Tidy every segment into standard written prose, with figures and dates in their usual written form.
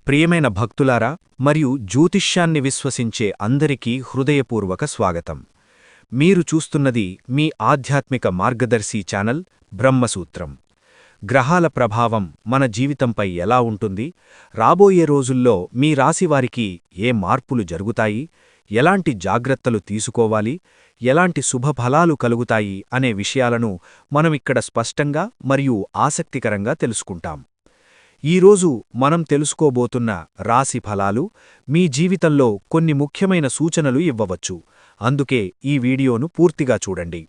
ప్రియమైన భక్తులారా మరియు జ్యోతిష్యాన్ని విశ్వసించే అందరికీ హృదయపూర్వక స్వాగతం. మీరు చూస్తున్నది మీ ఆధ్యాత్మిక మార్గదర్శి ఛానల్ బ్రహ్మసూత్రం. గ్రహాల ప్రభావం మన జీవితంపై ఎలా ఉంటుంది, రాబోయే రోజుల్లో మీ రాశివారికి ఏ మార్పులు జరుగుతాయి, ఎలాంటి జాగ్రత్తలు తీసుకోవాలి, ఎలాంటి శుభఫలాలు కలుగుతాయి అనే విషయాలను మనమిక్కడ స్పష్టంగా మరియు ఆసక్తికరంగా తెలుసుకుంటాం. ఈరోజు మనం తెలుసుకోబోతున్న రాశి ఫలాలు మీ జీవితంలో కొన్ని ముఖ్యమైన సూచనలు ఇవ్వవచ్చు. అందుకే ఈ వీడియోను పూర్తిగా చూడండి.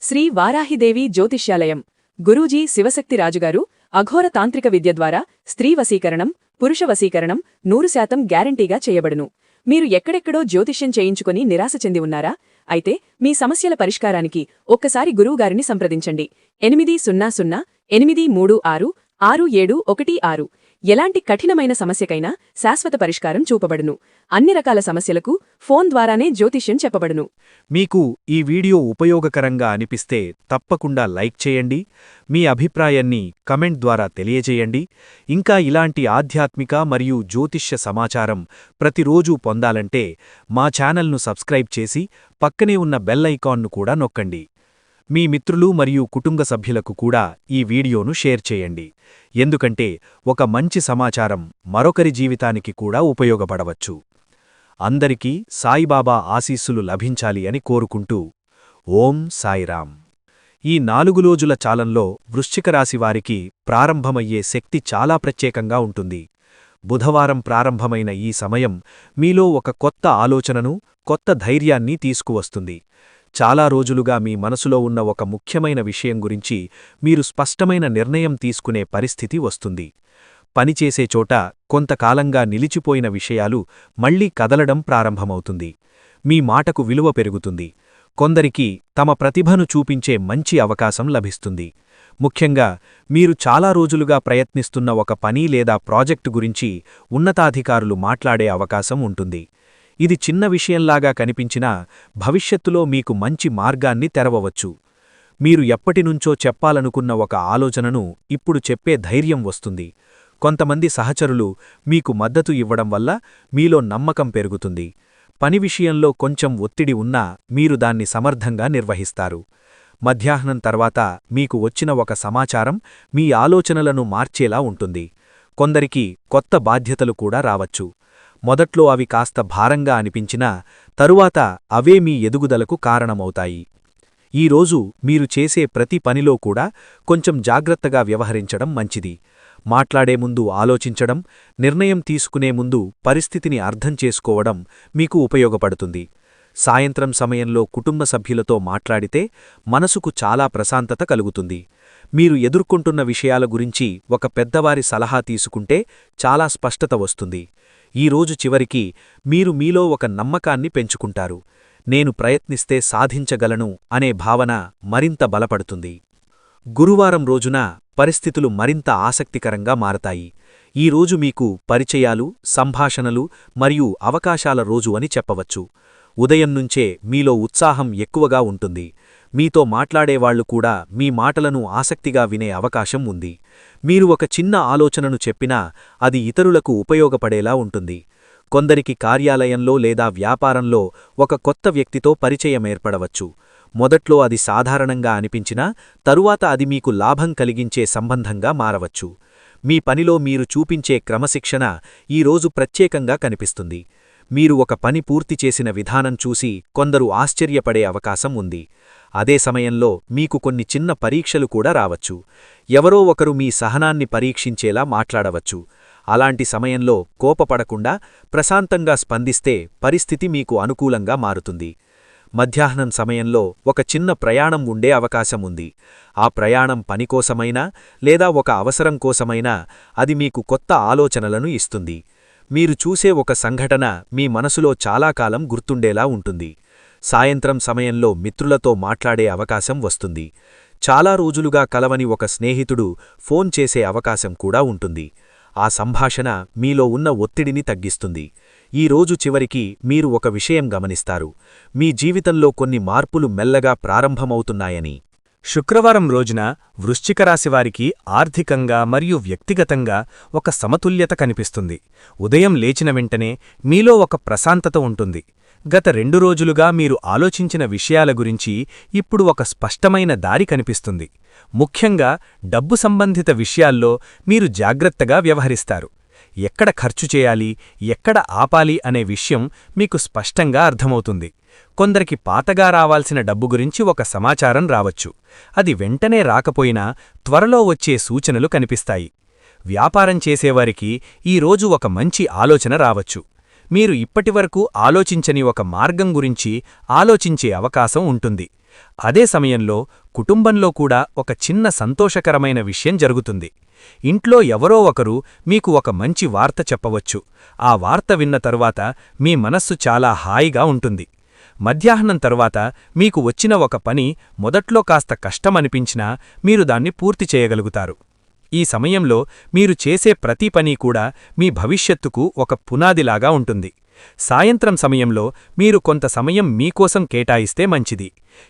శ్రీ వారాహిదేవి జ్యోతిష్యాలయం గురూజీ శివశక్తిరాజుగారు అఘోర తాంత్రిక విద్య ద్వారా స్త్రీ వశీకరణం, పురుష వశీకరణం 100% గ్యారంటీగా చేయబడును. మీరు ఎక్కడెక్కడో జ్యోతిష్యం చేయించుకుని నిరాశ చెంది ఉన్నారా? అయితే మీ సమస్యల పరిష్కారానికి ఒక్కసారి గురువుగారిని సంప్రదించండి. 800-836-6716. ఎలాంటి కఠినమైన సమస్యకైనా శాశ్వత పరిష్కారం చూపబడును. అన్ని రకాల సమస్యలకు ఫోన్ ద్వారానే జ్యోతిష్యం చెప్పబడును. మీకు ఈ వీడియో ఉపయోగకరంగా అనిపిస్తే తప్పకుండా లైక్ చేయండి. మీ అభిప్రాయాన్ని కమెంట్ ద్వారా తెలియజేయండి. ఇంకా ఇలాంటి ఆధ్యాత్మిక మరియు జ్యోతిష్య సమాచారం ప్రతిరోజూ పొందాలంటే మా ఛానల్ను సబ్స్క్రైబ్ చేసి పక్కనే ఉన్న బెల్ ఐకాన్ను కూడా నొక్కండి. మీ మిత్రులు మరియు కుటుంబ సభ్యులకు కూడా ఈ వీడియోను షేర్ చేయండి. ఎందుకంటే ఒక మంచి సమాచారం మరొకరి జీవితానికి కూడా ఉపయోగపడవచ్చు. అందరికీ సాయిబాబా ఆశీస్సులు లభించాలి అని కోరుకుంటూ ఓం సాయిరాం. ఈ 4 రోజుల చాలంలో వృశ్చిక రాశివారికి ప్రారంభమయ్యే శక్తి చాలా ప్రత్యేకంగా ఉంటుంది. బుధవారం ప్రారంభమైన ఈ సమయం మీలో ఒక కొత్త ఆలోచనను, కొత్త ధైర్యాన్ని తీసుకువస్తుంది. చాలా రోజులుగా మీ మనసులో ఉన్న ఒక ముఖ్యమైన విషయం గురించి మీరు స్పష్టమైన నిర్ణయం తీసుకునే పరిస్థితి వస్తుంది. పనిచేసే చోట కొంతకాలంగా నిలిచిపోయిన విషయాలు మళ్లీ కదలడం ప్రారంభమవుతుంది. మీ మాటకు విలువ పెరుగుతుంది. కొందరికి తమ ప్రతిభను చూపించే మంచి అవకాశం లభిస్తుంది. ముఖ్యంగా మీరు చాలా రోజులుగా ప్రయత్నిస్తున్న ఒక పని లేదా ప్రాజెక్టు గురించి ఉన్నతాధికారులు మాట్లాడే అవకాశం ఉంటుంది. ఇది చిన్న విషయంలాగా కనిపించినా భవిష్యత్తులో మీకు మంచి మార్గాన్ని తెరవవచ్చు. మీరు ఎప్పటినుంచో చెప్పాలనుకున్న ఒక ఆలోచనను ఇప్పుడు చెప్పే ధైర్యం వస్తుంది. కొంతమంది సహచరులు మీకు మద్దతు ఇవ్వడం వల్ల మీలో నమ్మకం పెరుగుతుంది. పని విషయంలో కొంచెం ఒత్తిడి ఉన్నా మీరు దాన్ని సమర్థంగా నిర్వహిస్తారు. మధ్యాహ్నం తర్వాత మీకు వచ్చిన ఒక సమాచారం మీ ఆలోచనలను మార్చేలా ఉంటుంది. కొందరికి కొత్త బాధ్యతలు కూడా రావచ్చు. మొదట్లో అవి కాస్త భారంగా అనిపించినా తరువాత అవే మీ ఎదుగుదలకు కారణమవుతాయి. ఈరోజు మీరు చేసే ప్రతి పనిలో కూడా కొంచెం జాగ్రత్తగా వ్యవహరించడం మంచిది. మాట్లాడే ముందు ఆలోచించడం, నిర్ణయం తీసుకునే ముందు పరిస్థితిని అర్థం చేసుకోవడం మీకు ఉపయోగపడుతుంది. సాయంత్రం సమయంలో కుటుంబ సభ్యులతో మాట్లాడితే మనసుకు చాలా ప్రశాంతత కలుగుతుంది. మీరు ఎదుర్కొంటున్న విషయాల గురించి ఒక పెద్దవారి సలహా తీసుకుంటే చాలా స్పష్టత వస్తుంది. ఈ రోజు చివరికి మీరు మీలో ఒక నమ్మకాన్ని పెంచుకుంటారు. నేను ప్రయత్నిస్తే సాధించగలను అనే భావన మరింత బలపడుతుంది. గురువారం రోజున పరిస్థితులు మరింత ఆసక్తికరంగా మారతాయి. ఈ రోజు మీకు పరిచయాలు, సంభాషణలు మరియు అవకాశాల రోజు అని చెప్పవచ్చు. ఉదయం నుంచే మీలో ఉత్సాహం ఎక్కువగా ఉంటుంది. మీతో మాట్లాడేవాళ్లు కూడా మీ మాటలను ఆసక్తిగా వినే అవకాశం ఉంది. మీరు ఒక చిన్న ఆలోచనను చెప్పినా అది ఇతరులకు ఉపయోగపడేలా ఉంటుంది. కొందరికి కార్యాలయంలో లేదా వ్యాపారంలో ఒక కొత్త వ్యక్తితో పరిచయమేర్పడవచ్చు. మొదట్లో అది సాధారణంగా అనిపించినా తరువాత అది మీకు లాభం కలిగించే సంబంధంగా మారవచ్చు. మీ పనిలో మీరు చూపించే క్రమశిక్షణ ఈరోజు ప్రత్యేకంగా కనిపిస్తుంది. మీరు ఒక పని పూర్తి చేసిన విధానం చూసి కొందరు ఆశ్చర్యపడే అవకాశం ఉంది. అదే సమయంలో మీకు కొన్ని చిన్న పరీక్షలు కూడా రావచ్చు. ఎవరో ఒకరు మీ సహనాన్ని పరీక్షించేలా మాట్లాడవచ్చు. అలాంటి సమయంలో కోపపడకుండా ప్రశాంతంగా స్పందిస్తే పరిస్థితి మీకు అనుకూలంగా మారుతుంది. మధ్యాహ్నం సమయంలో ఒక చిన్న ప్రయాణం ఉండే అవకాశం ఉంది. ఆ ప్రయాణం పనికోసమైనా లేదా ఒక అవసరం కోసమైనా అది మీకు కొత్త ఆలోచనలను ఇస్తుంది. మీరు చూసే ఒక సంఘటన మీ మనసులో చాలా కాలం గుర్తుండేలా ఉంటుంది. సాయంత్రం సమయంలో మిత్రులతో మాట్లాడే అవకాశం వస్తుంది. చాలా రోజులుగా కలవని ఒక స్నేహితుడు ఫోన్ చేసే అవకాశం కూడా ఉంటుంది. ఆ సంభాషణ మీలో ఉన్న ఒత్తిడిని తగ్గిస్తుంది. ఈ రోజు చివరికి మీరు ఒక విషయం గమనిస్తారు. మీ జీవితంలో కొన్ని మార్పులు మెల్లగా ప్రారంభమవుతున్నాయని. శుక్రవారం రోజున వృశ్చిక రాశివారికి ఆర్థికంగా మరియు వ్యక్తిగతంగా ఒక సమతుల్యత కనిపిస్తుంది. ఉదయం లేచిన వెంటనే మీలో ఒక ప్రశాంతత ఉంటుంది. గత 2 రోజులుగా మీరు ఆలోచించిన విషయాల గురించి ఇప్పుడు ఒక స్పష్టమైన దారి కనిపిస్తుంది. ముఖ్యంగా డబ్బు సంబంధిత విషయాల్లో మీరు జాగ్రత్తగా వ్యవహరిస్తారు. ఎక్కడ ఖర్చు చేయాలి, ఎక్కడ ఆపాలి అనే విషయం మీకు స్పష్టంగా అర్థమవుతుంది. కొందరికి పాతగా రావాల్సిన డబ్బు గురించి ఒక సమాచారం రావచ్చు. అది వెంటనే రాకపోయినా త్వరలో వచ్చే సూచనలు కనిపిస్తాయి. వ్యాపారం చేసేవారికి ఈరోజు ఒక మంచి ఆలోచన రావచ్చు. మీరు ఇప్పటివరకు ఆలోచించని ఒక మార్గం గురించి ఆలోచించే అవకాశం ఉంటుంది. అదే సమయంలో కుటుంబంలో కూడా ఒక చిన్న సంతోషకరమైన విషయం జరుగుతుంది. ఇంట్లో ఎవరో ఒకరు మీకు ఒక మంచి వార్త చెప్పవచ్చు. ఆ వార్త విన్న తరువాత మీ మనస్సు చాలా హాయిగా ఉంటుంది. మధ్యాహ్నం తరువాత మీకు వచ్చిన ఒక పని మొదట్లో కాస్త కష్టమనిపించినా మీరు దాన్ని పూర్తి చేయగలుగుతారు. ఈ సమయంలో మీరు చేసే ప్రతి పని కూడా మీ భవిష్యత్తుకు ఒక పునాదిలాగా ఉంటుంది. సాయంత్రం సమయంలో మీరు కొంత సమయం మీకోసం కేటాయిస్తే మంచిది.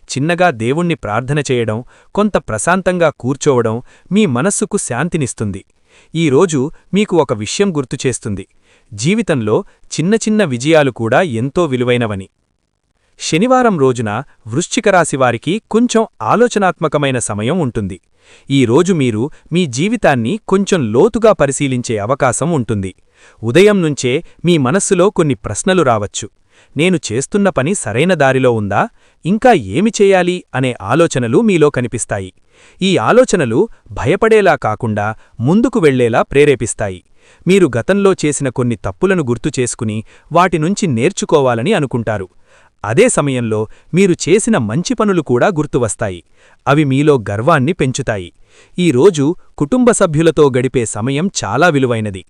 చిన్నగా దేవుణ్ణి ప్రార్థన చేయడం, కొంత ప్రశాంతంగా కూర్చోవడం మీ మనస్సుకు శాంతినిస్తుంది. ఈరోజు మీకు ఒక విషయం గుర్తుచేస్తుంది: జీవితంలో చిన్న చిన్న విజయాలు కూడా ఎంతో విలువైనవని. శనివారం రోజున వృశ్చిక రాశివారికి కొంచెం ఆలోచనాత్మకమైన సమయం ఉంటుంది. ఈ రోజు మీరు మీ జీవితాన్ని కొంచెం లోతుగా పరిశీలించే అవకాశం ఉంటుంది. ఉదయం నుంచే మీ మనస్సులో కొన్ని ప్రశ్నలు రావచ్చు. నేను చేస్తున్న పని సరైన దారిలో ఉందా, ఇంకా ఏమి చేయాలి అనే ఆలోచనలు మీలో కనిపిస్తాయి. ఈ ఆలోచనలు భయపడేలా కాకుండా ముందుకు వెళ్లేలా ప్రేరేపిస్తాయి. మీరు గతంలో చేసిన కొన్ని తప్పులను గుర్తుచేసుకుని వాటినుంచి నేర్చుకోవాలని అనుకుంటారు. అదే సమయంలో మీరు చేసిన మంచి పనులు కూడా గుర్తువస్తాయి. అవి మీలో గర్వాన్ని పెంచుతాయి. ఈరోజు కుటుంబ సభ్యులతో గడిపే సమయం చాలా విలువైనది.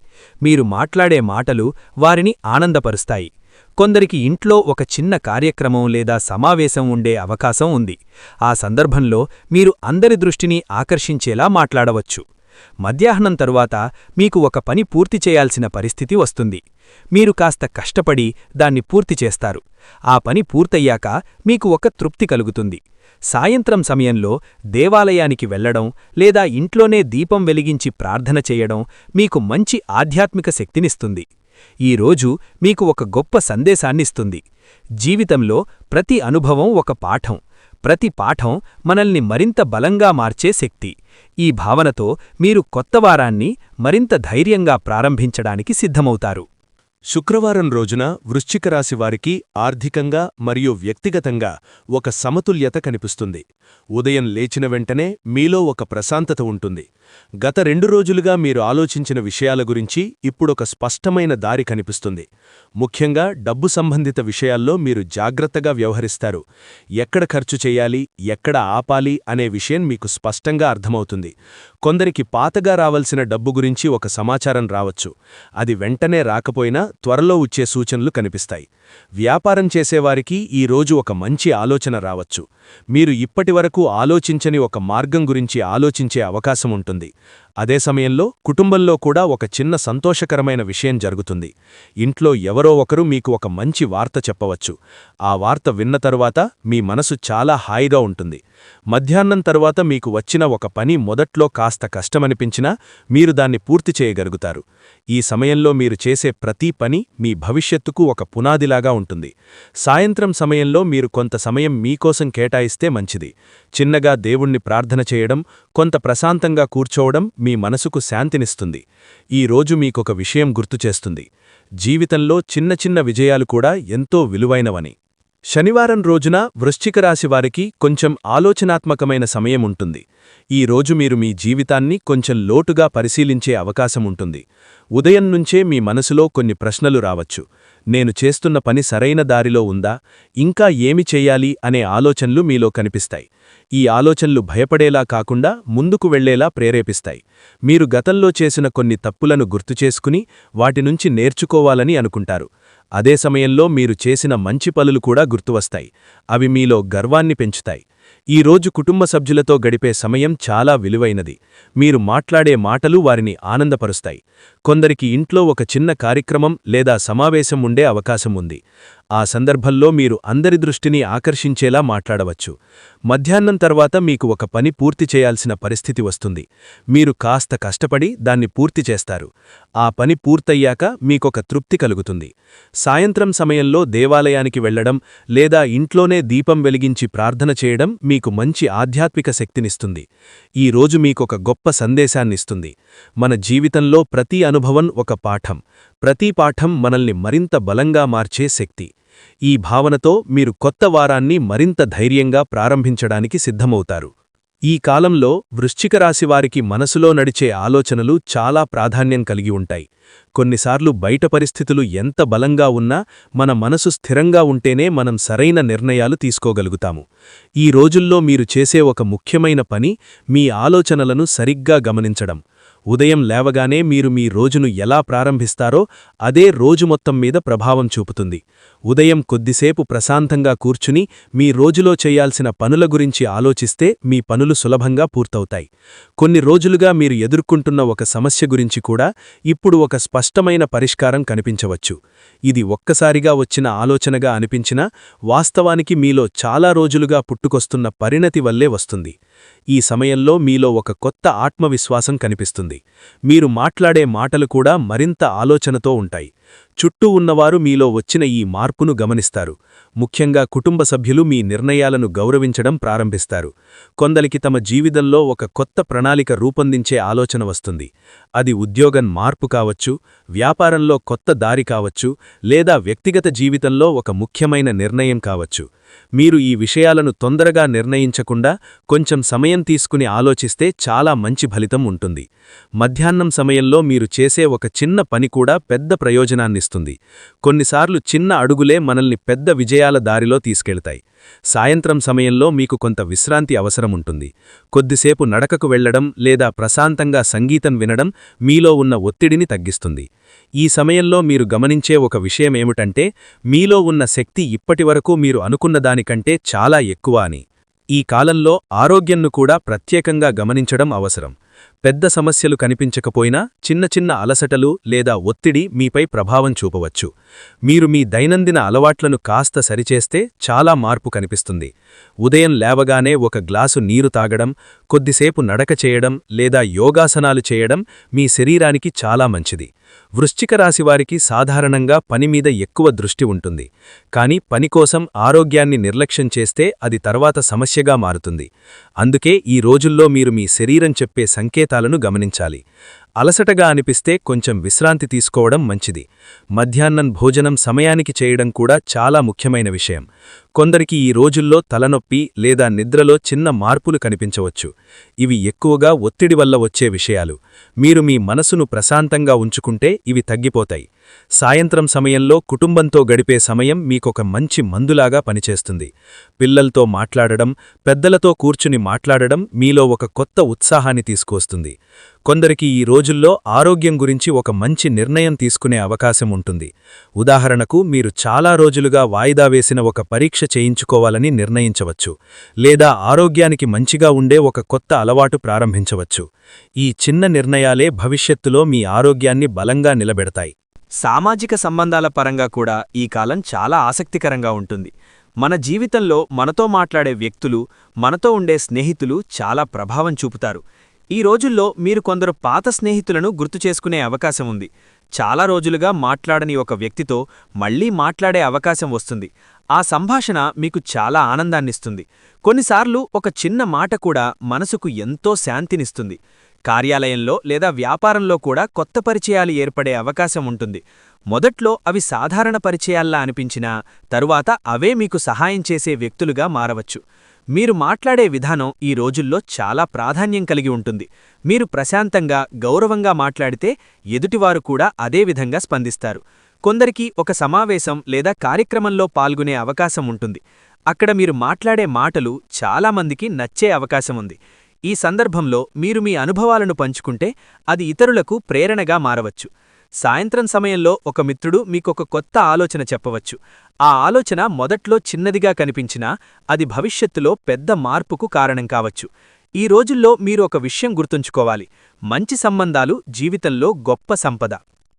మీరు మాట్లాడే మాటలు వారిని ఆనందపరుస్తాయి. కొందరికి ఇంట్లో ఒక చిన్న కార్యక్రమం లేదా సమావేశం ఉండే అవకాశం ఉంది. ఆ సందర్భంలో మీరు అందరి దృష్టిని ఆకర్షించేలా మాట్లాడవచ్చు. మధ్యాహ్నం తరువాత మీకు ఒక పని పూర్తి చేయాల్సిన పరిస్థితి వస్తుంది. మీరు కాస్త కష్టపడి దాన్ని పూర్తి చేస్తారు. ఆ పని పూర్తయ్యాక మీకు ఒక తృప్తి కలుగుతుంది. సాయంత్రం సమయంలో దేవాలయానికి వెళ్లడం లేదా ఇంట్లోనే దీపం వెలిగించి ప్రార్థన చేయడం మీకు మంచి ఆధ్యాత్మిక శక్తినిస్తుంది. ఈరోజు మీకు ఒక గొప్ప సందేశాన్నిస్తుంది: జీవితంలో ప్రతి అనుభవం ఒక పాఠం, ప్రతి పాఠం మనల్ని మరింత బలంగా మార్చే శక్తి. ఈ భావనతో మీరు కొత్త వారాన్ని మరింత ధైర్యంగా ప్రారంభించడానికి సిద్ధమవుతారు. శుక్రవారం రోజున వృశ్చిక రాశి వారికి ఆర్థికంగా మరియు వ్యక్తిగతంగా ఒక సమతుల్యత కనిపిస్తుంది. ఉదయం లేచిన వెంటనే మీలో ఒక ప్రశాంతత ఉంటుంది. గత 2 రోజులుగా మీరు ఆలోచించిన విషయాల గురించి ఇప్పుడొక స్పష్టమైన దారి కనిపిస్తుంది. ముఖ్యంగా డబ్బు సంబంధిత విషయాల్లో మీరు జాగ్రత్తగా వ్యవహరిస్తారు. ఎక్కడ ఖర్చు చేయాలి, ఎక్కడ ఆపాలి అనే విషయం మీకు స్పష్టంగా అర్థమవుతుంది. కొందరికి పాతగా రావలసిన డబ్బు గురించి ఒక సమాచారం రావచ్చు. అది వెంటనే రాకపోయినా త్వరలో వచ్చే సూచనలు కనిపిస్తాయి. వ్యాపారం చేసేవారికి ఈరోజు ఒక మంచి ఆలోచన రావచ్చు. మీరు ఇప్పటివరకు ఆలోచించని ఒక మార్గం గురించి ఆలోచించే అవకాశం ఉంటుంది. అదే సమయంలో కుటుంబంలో కూడా ఒక చిన్న సంతోషకరమైన విషయం జరుగుతుంది. ఇంట్లో ఎవరో ఒకరు మీకు ఒక మంచి వార్త చెప్పవచ్చు. ఆ వార్త విన్న తరువాత మీ మనసు చాలా హాయిగా ఉంటుంది. మధ్యాహ్నం తరువాత మీకు వచ్చిన ఒక పని మొదట్లో కాస్త కష్టమనిపించినా మీరు దాన్ని పూర్తి చేయగలుగుతారు. ఈ సమయంలో మీరు చేసే ప్రతి పని మీ భవిష్యత్తుకు ఒక పునాదిలాగా ఉంటుంది. సాయంత్రం సమయంలో మీరు కొంత సమయం మీకోసం కేటాయిస్తే మంచిది. చిన్నగా దేవుణ్ణి ప్రార్థన చేయడం, కొంత ప్రశాంతంగా కూర్చోవడం మీ మనసుకు శాంతినిస్తుంది. ఈ రోజు మీకొక విషయం గుర్తుచేస్తుంది: జీవితంలో చిన్న చిన్న విజయాలు కూడా ఎంతో విలువైనవని. శనివారం రోజున వృశ్చిక రాశి వారికి కొంచెం ఆలోచనాత్మకమైన సమయం ఉంటుంది. ఈ రోజు మీరు మీ జీవితాన్ని కొంచెం లోటుగా పరిశీలించే అవకాశం ఉంటుంది. ఉదయం నుంచే మీ మనసులో కొన్ని ప్రశ్నలు రావచ్చు. నేను చేస్తున్న పని సరైన దారిలో ఉందా, ఇంకా ఏమి చెయ్యాలి అనే ఆలోచనలు మీలో కనిపిస్తాయి. ఈ ఆలోచనలు భయపడేలా కాకుండా ముందుకు వెళ్లేలా ప్రేరేపిస్తాయి. మీరు గతంలో చేసిన కొన్ని తప్పులను గుర్తుచేసుకుని వాటినుంచి నేర్చుకోవాలని అనుకుంటారు. అదే సమయంలో మీరు చేసిన మంచి పనులు కూడా గుర్తువస్తాయి. అవి మీలో గర్వాన్ని పెంచుతాయి. ఈ రోజు కుటుంబ సభ్యులతో గడిపే సమయం చాలా విలువైనది. మీరు మాట్లాడే మాటలు వారిని ఆనందపరుస్తాయి. కొందరికి ఇంట్లో ఒక చిన్న కార్యక్రమం లేదా సమావేశం ఉండే అవకాశం ఉంది. ఆ సందర్భంలో మీరు అందరి దృష్టిని ఆకర్షించేలా మాట్లాడవచ్చు. మధ్యాహ్నం తర్వాత మీకు ఒక పని పూర్తి చేయాల్సిన పరిస్థితి వస్తుంది. మీరు కాస్త కష్టపడి దాన్ని పూర్తి చేస్తారు. ఆ పని పూర్తయ్యాక మీకొక తృప్తి కలుగుతుంది. సాయంత్రం సమయంలో దేవాలయానికి వెళ్లడం లేదా ఇంట్లోనే దీపం వెలిగించి ప్రార్థన చేయడం మీకు మంచి ఆధ్యాత్మిక శక్తినిస్తుంది. ఈ రోజు మీకొక గొప్ప సందేశాన్నిస్తుంది. మన జీవితంలో ప్రతి అనుభవం ఒక పాఠం. ప్రతి పాఠం మనల్ని మరింత బలంగా మార్చే శక్తి. ఈ భావనతో మీరు కొత్త వారాన్ని మరింత ధైర్యంగా ప్రారంభించడానికి సిద్ధమవుతారు. ఈ కాలంలో వృశ్చిక రాశివారికి మనసులో నడిచే ఆలోచనలు చాలా ప్రాధాన్యం కలిగి ఉంటాయి. కొన్నిసార్లు బయట పరిస్థితులు ఎంత బలంగా ఉన్నా మన మనసు స్థిరంగా ఉంటేనే మనం సరైన నిర్ణయాలు తీసుకోగలుగుతాము. ఈ రోజుల్లో మీరు చేసే ఒక ముఖ్యమైన పని మీ ఆలోచనలను సరిగ్గా గమనించడం. ఉదయం లేవగానే మీరు మీ రోజును ఎలా ప్రారంభిస్తారో అదే రోజు మొత్తం మీద ప్రభావం చూపుతుంది. ఉదయం కొద్దిసేపు ప్రశాంతంగా కూర్చుని మీ రోజులో చేయాల్సిన పనుల గురించి ఆలోచిస్తే మీ పనులు సులభంగా పూర్తవుతాయి. కొన్ని రోజులుగా మీరు ఎదుర్కొంటున్న ఒక సమస్య గురించి కూడా ఇప్పుడు ఒక స్పష్టమైన పరిష్కారం కనిపించవచ్చు. ఇది ఒక్కసారిగా వచ్చిన ఆలోచనగా అనిపించినా వాస్తవానికి మీలో చాలా రోజులుగా పుట్టుకొస్తున్న పరిణతి వల్లే వస్తుంది. ఈ సమయంలో మీలో ఒక కొత్త ఆత్మవిశ్వాసం కనిపిస్తుంది. మీరు మాట్లాడే మాటలు కూడా మరింత ఆలోచనతో ఉంటాయి. చుట్టూ ఉన్నవారు మీలో వచ్చిన ఈ మార్పును గమనిస్తారు. ముఖ్యంగా కుటుంబ సభ్యులు మీ నిర్ణయాలను గౌరవించడం ప్రారంభిస్తారు. కొందరికి తమ జీవితంలో ఒక కొత్త ప్రణాళిక రూపొందించే ఆలోచన వస్తుంది. అది ఉద్యోగం మార్పు కావచ్చు, వ్యాపారంలో కొత్త దారి కావచ్చు, లేదా వ్యక్తిగత జీవితంలో ఒక ముఖ్యమైన నిర్ణయం కావచ్చు. మీరు ఈ విషయాలను తొందరగా నిర్ణయించకుండా కొంచెం సమయం తీసుకుని ఆలోచిస్తే చాలా మంచి ఫలితం ఉంటుంది. మధ్యాహ్నం సమయంలో మీరు చేసే ఒక చిన్న పని కూడా పెద్ద ప్రయోజనాన్నిస్తుంది. కొన్నిసార్లు చిన్న అడుగులే మనల్ని పెద్ద విజయాల దారిలో తీసుకెళ్తాయి. సాయంత్రం సమయంలో మీకు కొంత విశ్రాంతి అవసరముంటుంది. కొద్దిసేపు నడకకు వెళ్లడం లేదా ప్రశాంతంగా సంగీతం వినడం మీలో ఉన్న ఒత్తిడిని తగ్గిస్తుంది. ఈ సమయంలో మీరు గమనించే ఒక విషయమేమిటంటే మీలో ఉన్న శక్తి ఇప్పటివరకు మీరు అనుకున్నదానికంటే చాలా ఎక్కువ అని. ఈ కాలంలో ఆరోగ్యంను కూడా ప్రత్యేకంగా గమనించడం అవసరం. పెద్ద సమస్యలు కనిపించకపోయినా చిన్న చిన్న అలసటలు లేదా ఒత్తిడి మీపై ప్రభావం చూపవచ్చు. మీరు మీ దైనందిన అలవాట్లను కాస్త సరిచేస్తే చాలా మార్పు కనిపిస్తుంది. ఉదయం లేవగానే ఒక గ్లాసు నీరు తాగడం, కొద్దిసేపు నడక చేయడం లేదా యోగాసనాలు చేయడం మీ శరీరానికి చాలా మంచిది. వృశ్చిక రాశివారికి సాధారణంగా పనిమీద ఎక్కువ దృష్టి ఉంటుంది. కానీ పనికోసం ఆరోగ్యాన్ని నిర్లక్ష్యం చేస్తే అది తర్వాత సమస్యగా మారుతుంది. అందుకే ఈ రోజుల్లో మీరు మీ శరీరం చెప్పే సంకేతాలను గమనించాలి. అలసటగా అనిపిస్తే కొంచెం విశ్రాంతి తీసుకోవడం మంచిది. మధ్యాహ్నం భోజనం సమయానికి చేయడం కూడా చాలా ముఖ్యమైన విషయం. కొందరికి ఈ రోజుల్లో తలనొప్పి లేదా నిద్రలో చిన్న మార్పులు కనిపించవచ్చు. ఇవి ఎక్కువగా ఒత్తిడి వల్ల వచ్చే విషయాలు. మీరు మీ మనసును ప్రశాంతంగా ఉంచుకుంటే ఇవి తగ్గిపోతాయి. సాయంత్రం సమయంలో కుటుంబంతో గడిపే సమయం మీకొక మంచి మందులాగా పనిచేస్తుంది. పిల్లలతో మాట్లాడడం, పెద్దలతో కూర్చుని మాట్లాడడం మీలో ఒక కొత్త ఉత్సాహాన్ని తీసుకువస్తుంది. కొందరికి ఈ రోజుల్లో ఆరోగ్యం గురించి ఒక మంచి నిర్ణయం తీసుకునే అవకాశం ఉంటుంది. ఉదాహరణకు మీరు చాలా రోజులుగా వాయిదా వేసిన ఒక పరీక్ష చేయించుకోవాలని నిర్ణయించవచ్చు, లేదా ఆరోగ్యానికి మంచిగా ఉండే ఒక కొత్త అలవాటు ప్రారంభించవచ్చు. ఈ చిన్న నిర్ణయాలే భవిష్యత్తులో మీ ఆరోగ్యాన్ని బలంగా నిలబెడతాయి. సామాజిక సంబంధాల పరంగా కూడా ఈ కాలం చాలా ఆసక్తికరంగా ఉంటుంది. మన జీవితంలో మనతో మాట్లాడే వ్యక్తులు, మనతో ఉండే స్నేహితులు చాలా ప్రభావం చూపుతారు. ఈ రోజుల్లో మీరు కొందరు పాత స్నేహితులను గుర్తుచేసుకునే అవకాశం ఉంది. చాలా రోజులుగా మాట్లాడని ఒక వ్యక్తితో మళ్లీ మాట్లాడే అవకాశం వస్తుంది. ఆ సంభాషణ మీకు చాలా ఆనందాన్నిస్తుంది. కొన్నిసార్లు ఒక చిన్న మాట కూడా మనసుకు ఎంతో శాంతినిస్తుంది. కార్యాలయంలో లేదా వ్యాపారంలో కూడా కొత్త పరిచయాలు ఏర్పడే అవకాశం ఉంటుంది. మొదట్లో అవి సాధారణ పరిచయాల్లా అనిపించినా తరువాత అవే మీకు సహాయం చేసే వ్యక్తులుగా మారవచ్చు. మీరు మాట్లాడే విధానం ఈ రోజుల్లో చాలా ప్రాధాన్యం కలిగి ఉంటుంది. మీరు ప్రశాంతంగా, గౌరవంగా మాట్లాడితే ఎదుటివారు కూడా అదే విధంగా స్పందిస్తారు. కొందరికి ఒక సమావేశం లేదా కార్యక్రమంలో పాల్గొనే అవకాశం ఉంటుంది. అక్కడ మీరు మాట్లాడే మాటలు చాలామందికి నచ్చే అవకాశముంది. ఈ సందర్భంలో మీరు మీ అనుభవాలను పంచుకుంటే అది ఇతరులకు ప్రేరణగా మారవచ్చు. సాయంత్రం సమయంలో ఒక మిత్రుడు మీకొక కొత్త ఆలోచన చెప్పవచ్చు. ఆ ఆలోచన మొదట్లో చిన్నదిగా కనిపించినా అది భవిష్యత్తులో పెద్ద మార్పుకు కారణం కావచ్చు. ఈ రోజుల్లో మీరు ఒక విషయం గుర్తుంచుకోవాలి: మంచి సంబంధాలు జీవితంలో గొప్ప సంపద.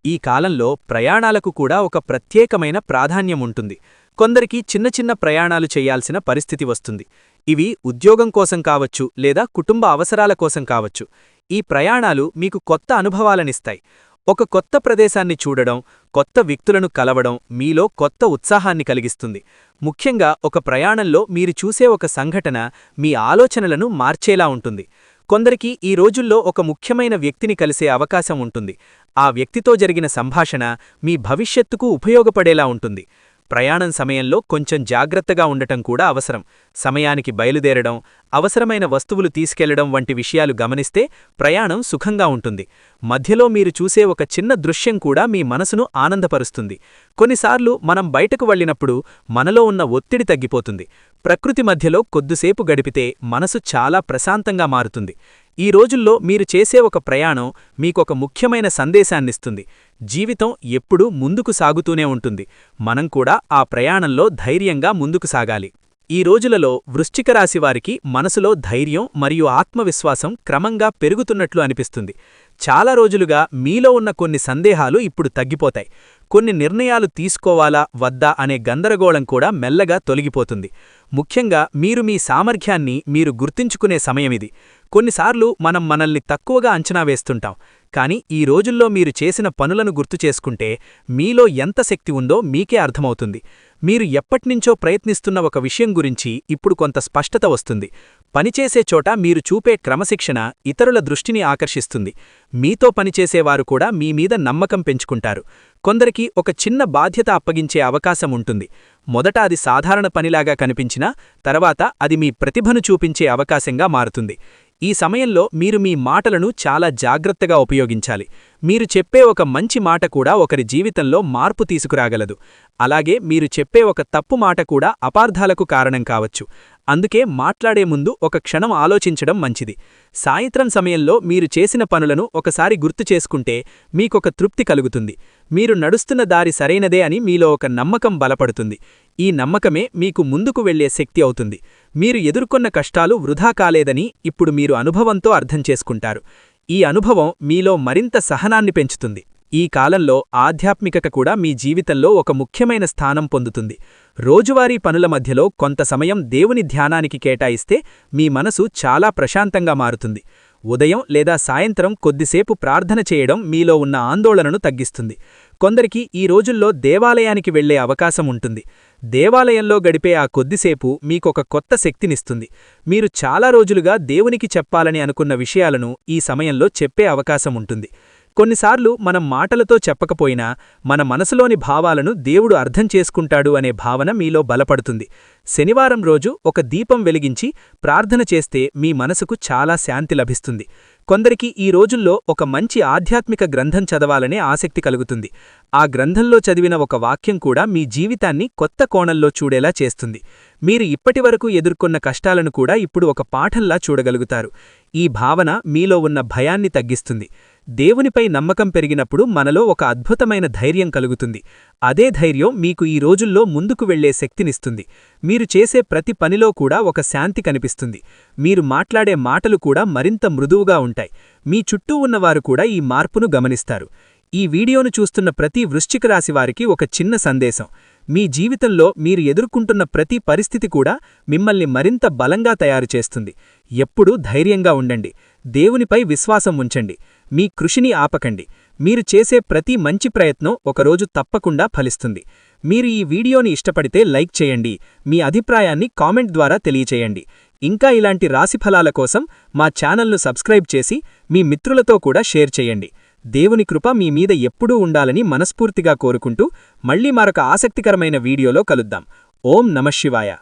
ఈ కాలంలో ప్రయాణాలకు కూడా ఒక ప్రత్యేకమైన ప్రాధాన్యం ఉంటుంది. కొందరికి చిన్న చిన్న ప్రయాణాలు చేయాల్సిన పరిస్థితి వస్తుంది. ఇవి ఉద్యోగం కోసం కావచ్చు లేదా కుటుంబ అవసరాల కోసం కావచ్చు. ఈ ప్రయాణాలు మీకు కొత్త అనుభవాలనిస్తాయి. ఒక కొత్త ప్రదేశాన్ని చూడడం, కొత్త వ్యక్తులను కలవడం మీలో కొత్త ఉత్సాహాన్ని కలిగిస్తుంది. ముఖ్యంగా ఒక ప్రయాణంలో మీరు చూసే ఒక సంఘటన మీ ఆలోచనలను మార్చేలా ఉంటుంది. కొందరికి ఈ రోజుల్లో ఒక ముఖ్యమైన వ్యక్తిని కలిసే అవకాశం ఉంటుంది. ఆ వ్యక్తితో జరిగిన సంభాషణ మీ భవిష్యత్తుకు ఉపయోగపడేలా ఉంటుంది. ప్రయాణం సమయంలో కొంచెం జాగ్రత్తగా ఉండటం కూడా అవసరం. సమయానికి బయలుదేరడం, అవసరమైన వస్తువులు తీసుకెళ్లడం వంటి విషయాలు గమనిస్తే ప్రయాణం సుఖంగా ఉంటుంది. మధ్యలో మీరు చూసే ఒక చిన్న దృశ్యం కూడా మీ మనసును ఆనందపరుస్తుంది. కొన్నిసార్లు మనం బయటకు వెళ్ళినప్పుడు మనలో ఉన్న ఒత్తిడి తగ్గిపోతుంది. ప్రకృతి మధ్యలో కొద్దిసేపు గడిపితే మనసు చాలా ప్రశాంతంగా మారుతుంది. ఈ రోజుల్లో మీరు చేసే ఒక ప్రయాణం మీకొక ముఖ్యమైన సందేశాన్నిస్తుంది. జీవితం ఎప్పుడూ ముందుకు సాగుతూనే ఉంటుంది. మనం కూడా ఆ ప్రయాణంలో ధైర్యంగా ముందుకు సాగాలి. ఈ రోజులలో వృశ్చిక రాశివారికి మనసులో ధైర్యం మరియు ఆత్మవిశ్వాసం క్రమంగా పెరుగుతున్నట్లు అనిపిస్తుంది. చాలా రోజులుగా మీలో ఉన్న కొన్ని సందేహాలు ఇప్పుడు తగ్గిపోతాయి. కొన్ని నిర్ణయాలు తీసుకోవాలా వద్దా అనే గందరగోళం కూడా మెల్లగా తొలగిపోతుంది. ముఖ్యంగా మీరు మీ సామర్థ్యాన్ని మీరు గుర్తించుకునే సమయమిది. కొన్నిసార్లు మనం మనల్ని తక్కువగా అంచనా వేస్తుంటాం. కానీ ఈ రోజుల్లో మీరు చేసిన పనులను గుర్తుచేసుకుంటే మీలో ఎంత శక్తి ఉందో మీకే అర్థమవుతుంది. మీరు ఎప్పట్నించో ప్రయత్నిస్తున్న ఒక విషయం గురించి ఇప్పుడు కొంత స్పష్టత వస్తుంది. పనిచేసే చోట మీరు చూపే క్రమశిక్షణ ఇతరుల దృష్టిని ఆకర్షిస్తుంది. మీతో పనిచేసేవారు కూడా మీ మీద నమ్మకం పెంచుకుంటారు. కొందరికి ఒక చిన్న బాధ్యత అప్పగించే అవకాశం ఉంటుంది. మొదట అది సాధారణ పనిలాగా కనిపించినా తర్వాత అది మీ ప్రతిభను చూపించే అవకాశంగా మారుతుంది. ఈ సమయంలో మీరు మీ మాటలను చాలా జాగ్రత్తగా ఉపయోగించాలి. మీరు చెప్పే ఒక మంచి మాట కూడా ఒకరి జీవితంలో మార్పు తీసుకురాగలదు. అలాగే మీరు చెప్పే ఒక తప్పు మాట కూడా అపార్థాలకు కారణం కావచ్చు. అందుకే మాట్లాడే ముందు ఒక క్షణం ఆలోచించడం మంచిది. సాయంత్రం సమయంలో మీరు చేసిన పనులను ఒకసారి గుర్తు చేసుకుంటే మీకొక తృప్తి కలుగుతుంది. మీరు నడుస్తున్న దారి సరైనదే అని మీలో ఒక నమ్మకం బలపడుతుంది. ఈ నమ్మకమే మీకు ముందుకు వెళ్లే శక్తి అవుతుంది. మీరు ఎదుర్కొన్న కష్టాలు వృధా కాలేదని ఇప్పుడు మీరు అనుభవంతో అర్థం చేసుకుంటారు. ఈ అనుభవం మీలో మరింత సహనాన్ని పెంచుతుంది. ఈ కాలంలో ఆధ్యాత్మికత కూడా మీ జీవితంలో ఒక ముఖ్యమైన స్థానం పొందుతుంది. రోజువారీ పనుల మధ్యలో కొంత సమయం దేవుని ధ్యానానికి కేటాయిస్తే మీ మనసు చాలా ప్రశాంతంగా మారుతుంది. ఉదయం లేదా సాయంత్రం కొద్దిసేపు ప్రార్థన చేయడం మీలో ఉన్న ఆందోళనను తగ్గిస్తుంది. కొందరికి ఈ రోజుల్లో దేవాలయానికి వెళ్లే అవకాశం ఉంటుంది. దేవాలయంలో గడిపే ఆ కొద్దిసేపు మీకొక కొత్త శక్తినిస్తుంది. మీరు చాలా రోజులుగా దేవునికి చెప్పాలని అనుకున్న విషయాలను ఈ సమయంలో చెప్పే అవకాశం ఉంటుంది. కొన్నిసార్లు మనం మాటలతో చెప్పకపోయినా మన మనసులోని భావాలను దేవుడు అర్థం చేసుకుంటాడు అనే భావన మీలో బలపడుతుంది. శనివారం రోజు ఒక దీపం వెలిగించి ప్రార్థన చేస్తే మీ మనసుకు చాలా శాంతి లభిస్తుంది. కొందరికి ఈ రోజుల్లో ఒక మంచి ఆధ్యాత్మిక గ్రంథం చదవాలనే ఆసక్తి కలుగుతుంది. ఆ గ్రంథంలో చదివిన ఒక వాక్యం కూడా మీ జీవితాన్ని కొత్త కోణంలో చూడేలా చేస్తుంది. మీరు ఇప్పటివరకు ఎదుర్కొన్న కష్టాలను కూడా ఇప్పుడు ఒక పాఠంలా చూడగలుగుతారు. ఈ భావన మీలో ఉన్న భయాన్ని తగ్గిస్తుంది. దేవునిపై నమ్మకం పెరిగినప్పుడు మనలో ఒక అద్భుతమైన ధైర్యం కలుగుతుంది. అదే ధైర్యం మీకు ఈ రోజుల్లో ముందుకు వెళ్లే శక్తినిస్తుంది. మీరు చేసే ప్రతి పనిలో కూడా ఒక శాంతి కనిపిస్తుంది. మీరు మాట్లాడే మాటలు కూడా మరింత మృదువుగా ఉంటాయి. మీ చుట్టూ ఉన్నవారు కూడా ఈ మార్పును గమనిస్తారు. ఈ వీడియోను చూస్తున్న ప్రతి వృశ్చిక రాశి వారికి ఒక చిన్న సందేశం. మీ జీవితంలో మీరు ఎదుర్కొంటున్న ప్రతి పరిస్థితి కూడా మిమ్మల్ని మరింత బలంగా తయారు చేస్తుంది. ఎప్పుడూ ధైర్యంగా ఉండండి. దేవునిపై విశ్వాసం ఉంచండి. మీ కృషిని ఆపకండి. మీరు చేసే ప్రతి మంచి ప్రయత్నం ఒకరోజు తప్పకుండా ఫలిస్తుంది. మీరు ఈ వీడియోని ఇష్టపడితే లైక్ చేయండి. మీ అభిప్రాయాన్ని కామెంట్ ద్వారా తెలియచేయండి. ఇంకా ఇలాంటి రాశిఫలాల కోసం మా ఛానల్ను సబ్స్క్రైబ్ చేసి మీ మిత్రులతో కూడా షేర్ చేయండి. దేవుని కృప మీ మీద ఎప్పుడూ ఉండాలని మనస్ఫూర్తిగా కోరుకుంటూ మళ్లీ మరొక ఆసక్తికరమైన వీడియోలో కలుద్దాం. ఓం నమఃశివాయ.